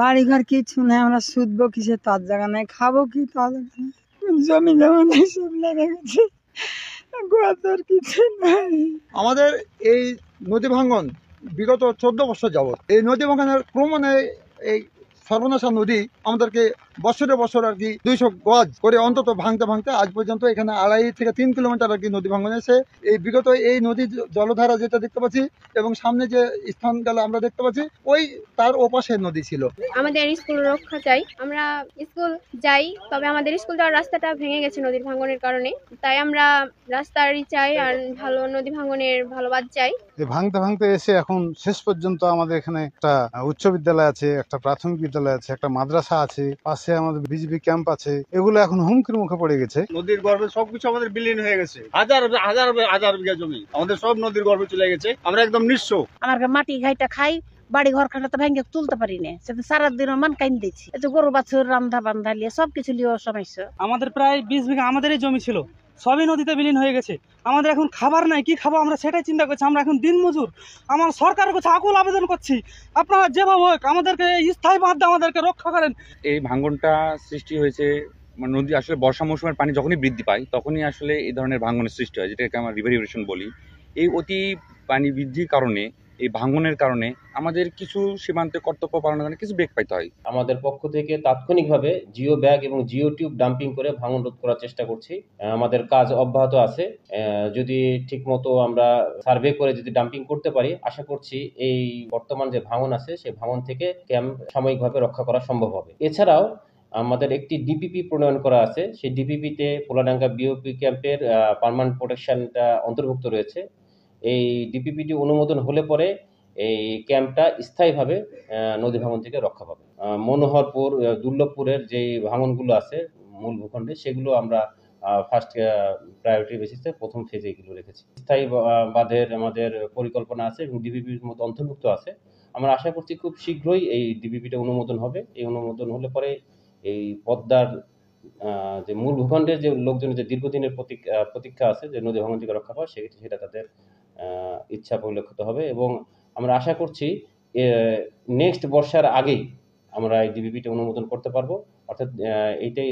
বাড়ি ঘর কিছু নেই, আমরা শুধবো কিসে, তার জায়গা নেই, খাবো কি তার জায়গা নেই, জমি জমা নেই, সব লেগে গেছে, গোয়ার কিছু নাই। আমাদের এই নদী ভাঙ্গন বিগত 14 বছর যাবৎ এই নদী ভাঙ্গনের ক্রমণে এই সর্বনাশা নদী আমাদেরকে বছরে বছর আর কি 200 গজ করে অন্তত ভাঙতে ভাঙতে আজ পর্যন্ত এখানে 2.5 থেকে 3 কিলোমিটার আর কি নদী ভাঙ্গন এসে এই বিগত এই নদীর জলধারা যেটা দেখতে পাচ্ছি এবং সামনে যে স্থানগুলো আমরা দেখতে পাচ্ছি ওই তার ওপাশে নদী ছিল। আমাদের স্কুল রক্ষা চাই, আমরা স্কুল যাই, তবে আমাদের স্কুল যাওয়ার রাস্তাটা ভেঙে গেছে নদীর ভাঙনের কারণে, তাই আমরা রাস্তারই চাই আর ভালো নদী ভাঙনের ভালো বাঁধ চাই। ভাঙতে ভাঙতে এসে এখন শেষ পর্যন্ত আমাদের এখানে একটা উচ্চ বিদ্যালয় আছে, একটা প্রাথমিক বিদ্যালয় আছে, একটা মাদ্রাসা আছে, পাশে আমাদের বিজিবি ক্যাম্প আছে, এগুলো এখন হুমকির মুখে পড়ে গেছে। নদীর গর্ভে সবকিছু আমাদের বিলীন হয়ে গেছে, হাজার হাজার হাজার বিঘা জমি আমাদের সব নদীর গর্ভে চলে গেছে, আমরা একদম নিঃস্ব। আমার মাটি ঘাইটা খাই, বাড়ি ঘর খাটা তো ভেঙে তুলতে পারি না, সেটা সারাদিন মান কাইন দিচ্ছি, গরু বাছুর রান্ধা বান্ধা লিয়ে সবকিছু লিয়ে সমস্যা। আমাদের প্রায় 20 বিঘা আমাদেরই জমি ছিল, সবই নদীতে বিলীন হয়ে গেছে। আমাদের এখন খাবার নাই, কি খাবো আমরা সেটাই চিন্তা করছি। আমরা এখন দিন মজুর, আমার সরকারের কাছে আকুল আবেদন করছি, আপনারা যেভাবে হোক আমাদেরকে স্থায়ী বাঁধ আমাদেরকে রক্ষা করেন। এই ভাঙ্গনটা সৃষ্টি হয়েছে নদী আসলে বর্ষা মৌসুমের পানি যখনই বৃদ্ধি পায় তখনই আসলে এই ধরনের ভাঙ্গনের সৃষ্টি হয়, যেটাকে আমরা রিভার ইরোশন বলি। এই অতি পানি বৃদ্ধির কারণে, এই ভাঙ্গনের কারণে আমাদের কিছু সীমান্তে কর্তব্য পালনের কারণে কিছু বেগ পাইতে হয়। আমাদের পক্ষ থেকে তাৎক্ষণিকভাবে জিও ব্যাগ এবং জিও টিউব ডাম্পিং করে ভাঙন রোধ করার চেষ্টা করছি। আমাদের কাজ অব্যাহত আছে। যদি ঠিকমতো আমরা সার্ভে করে যদি ডাম্পিং করতে পারি, আশা করছি এই বর্তমান যে ভাঙন আছে সেই ভাঙন থেকে ক্যাম্প সাময়িকভাবে রক্ষা করা সম্ভব হবে। এছাড়াও আমাদের একটি ডিপিপি প্রণয়ন করা আছে, সেই ডিপিপিতে পোলাডাঙ্গা বিওপি ক্যাম্পের পার্মানেন্ট প্রোটেকশনটা অন্তর্ভুক্ত রয়েছে। এই ডিপিপিটি অনুমোদন হলে পরে এই ক্যাম্পটা স্থায়ীভাবে নদী ভাঙন থেকে রক্ষা পাবে। মনোহরপুর, দুর্লভপুরের যে ভাঙনগুলো আছে মূল ভূখণ্ডে, সেগুলো আমরা ফার্স্ট প্রায়োরিটি বেসিসে প্রথম ফেজে এগুলো রেখেছি। স্থায়ী বাঁধের আমাদের পরিকল্পনা আছে এবং ডিপিপির মধ্যে অন্তর্ভুক্ত আছে। আমরা আশা করছি খুব শীঘ্রই এই ডিপিপিটা অনুমোদন হবে। এই অনুমোদন হলে পরে এই পদ্মার যে মূল ভূখণ্ডের যে লোকজনের যে দীর্ঘদিনের প্রতীক্ষা আছে যে নদী ভাঙন থেকে রক্ষা পাওয়া, সেটা তাদের ইচ্ছা পরিলক্ষিত হবে এবং আমরা আশা করছি নেক্সট বর্ষার আগেই আমরা এই ডিপিপিটা অনুমোদন করতে পারবো। অর্থাৎ এইটাই